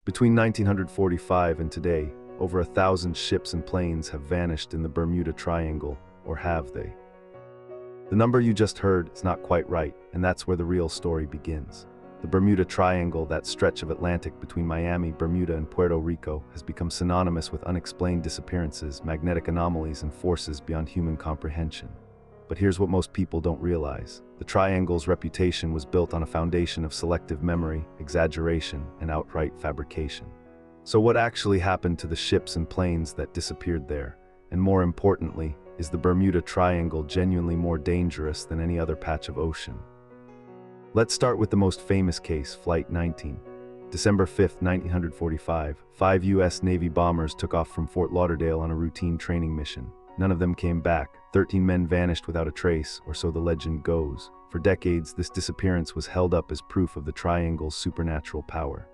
Between 1945 and today, over 1,000 ships and planes have vanished in the Bermuda Triangle, or have they? The number you just heard is not quite right, and that's where the real story begins. The Bermuda Triangle, that stretch of Atlantic between Miami, Bermuda, and Puerto Rico, has become synonymous with unexplained disappearances, magnetic anomalies, and forces beyond human comprehension. But here's what most people don't realize. The Triangle's reputation was built on a foundation of selective memory, exaggeration, and outright fabrication. So what actually happened to the ships and planes that disappeared there? And more importantly, is the Bermuda Triangle genuinely more dangerous than any other patch of ocean? Let's start with the most famous case, Flight 19. December 5, 1945, 5 U.S. Navy bombers took off from Fort Lauderdale on a routine training mission. None of them came back. 13 men vanished without a trace, or so the legend goes. For decades, this disappearance was held up as proof of the Triangle's supernatural power.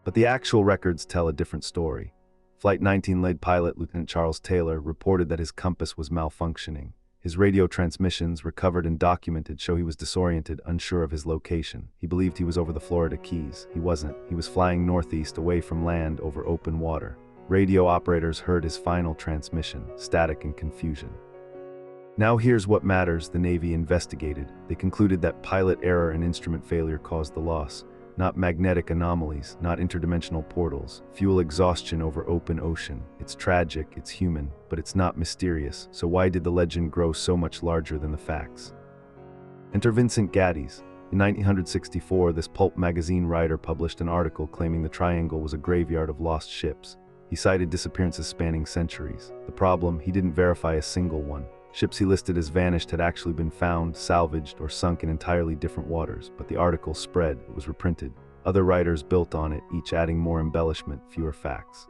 But the actual records tell a different story. Flight 19 lead pilot Lieutenant Charles Taylor reported that his compass was malfunctioning. His radio transmissions, recovered and documented, show he was disoriented, unsure of his location. He believed he was over the Florida Keys. He wasn't. He was flying northeast, away from land, over open water. Radio operators heard his final transmission, static and confusion. Now here's what matters. The Navy investigated. They concluded that pilot error and instrument failure caused the loss. Not magnetic anomalies, not interdimensional portals, fuel exhaustion over open ocean. It's tragic, it's human, but it's not mysterious. So why did the legend grow so much larger than the facts? Enter Vincent Gaddis. In 1964, this pulp magazine writer published an article claiming the Triangle was a graveyard of lost ships. He cited disappearances spanning centuries. The problem, he didn't verify a single one. Ships he listed as vanished had actually been found, salvaged, or sunk in entirely different waters, but the article spread, it was reprinted. Other writers built on it, each adding more embellishment, fewer facts.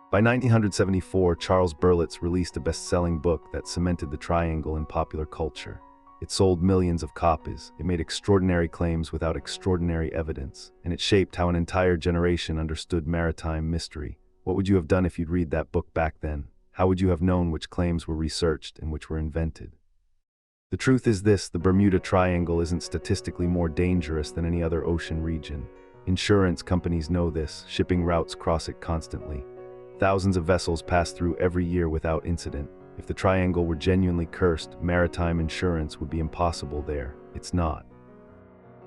By 1974, Charles Berlitz released a best-selling book that cemented the Triangle in popular culture. It sold millions of copies, it made extraordinary claims without extraordinary evidence, and it shaped how an entire generation understood maritime mystery. What would you have done if you'd read that book back then? How would you have known which claims were researched and which were invented? The truth is this: the Bermuda Triangle isn't statistically more dangerous than any other ocean region. Insurance companies know this. Shipping routes cross it constantly. Thousands of vessels pass through every year without incident. If the Triangle were genuinely cursed, maritime insurance would be impossible there. It's not.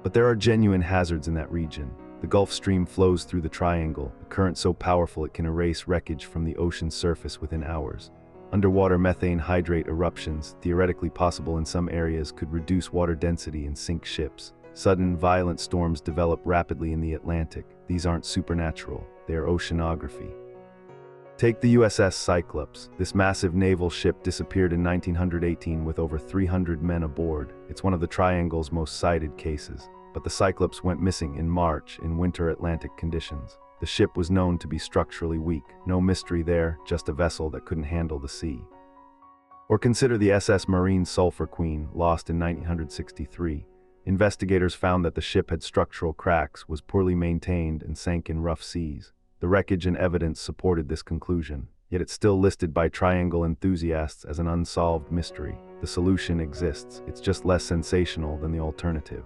But there are genuine hazards in that region. The Gulf Stream flows through the Triangle, a current so powerful it can erase wreckage from the ocean's surface within hours. Underwater methane hydrate eruptions, theoretically possible in some areas, could reduce water density and sink ships. Sudden, violent storms develop rapidly in the Atlantic. These aren't supernatural, they are oceanography. Take the USS Cyclops. This massive naval ship disappeared in 1918 with over 300 men aboard. It's one of the Triangle's most cited cases. But the Cyclops went missing in March in winter Atlantic conditions. The ship was known to be structurally weak. No mystery there, just a vessel that couldn't handle the sea. Or consider the SS Marine Sulphur, lost in 1963. Investigators found that the ship had structural cracks, was poorly maintained, and sank in rough seas. The wreckage and evidence supported this conclusion, yet it's still listed by Triangle enthusiasts as an unsolved mystery. The solution exists, it's just less sensational than the alternative.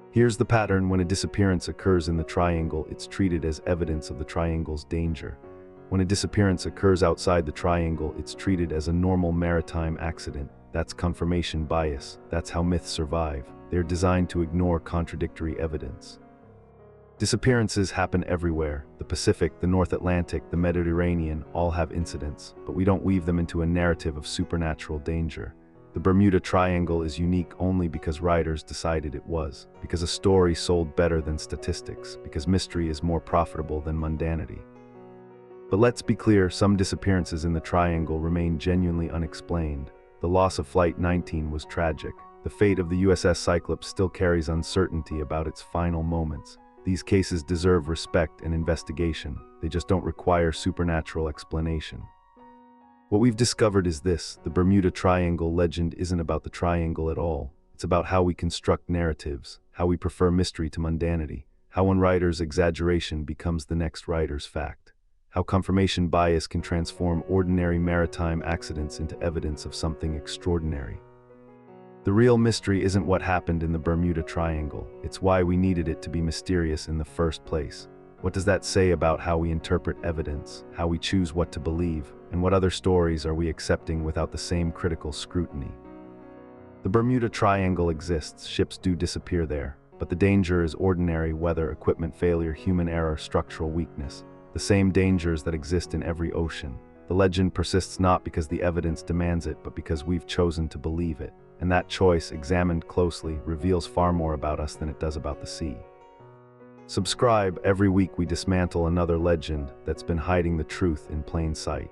Here's the pattern: when a disappearance occurs in the Triangle, it's treated as evidence of the Triangle's danger. When a disappearance occurs outside the Triangle, it's treated as a normal maritime accident. That's confirmation bias. That's how myths survive. They're designed to ignore contradictory evidence. Disappearances happen everywhere. The Pacific, the North Atlantic, the Mediterranean all have incidents, but we don't weave them into a narrative of supernatural danger. The Bermuda Triangle is unique only because writers decided it was, because a story sold better than statistics, because mystery is more profitable than mundanity. But let's be clear, some disappearances in the Triangle remain genuinely unexplained. The loss of Flight 19 was tragic. The fate of the USS Cyclops still carries uncertainty about its final moments. These cases deserve respect and investigation. They just don't require supernatural explanation. What we've discovered is this: the Bermuda Triangle legend isn't about the Triangle at all. It's about how we construct narratives, how we prefer mystery to mundanity, how one writer's exaggeration becomes the next writer's fact, how confirmation bias can transform ordinary maritime accidents into evidence of something extraordinary. The real mystery isn't what happened in the Bermuda Triangle, it's why we needed it to be mysterious in the first place. What does that say about how we interpret evidence, how we choose what to believe, and what other stories are we accepting without the same critical scrutiny? The Bermuda Triangle exists, ships do disappear there, but the danger is ordinary weather, equipment failure, human error, structural weakness. The same dangers that exist in every ocean. The legend persists not because the evidence demands it, but because we've chosen to believe it. And that choice, examined closely, reveals far more about us than it does about the sea. Subscribe. Every week we dismantle another legend that's been hiding the truth in plain sight.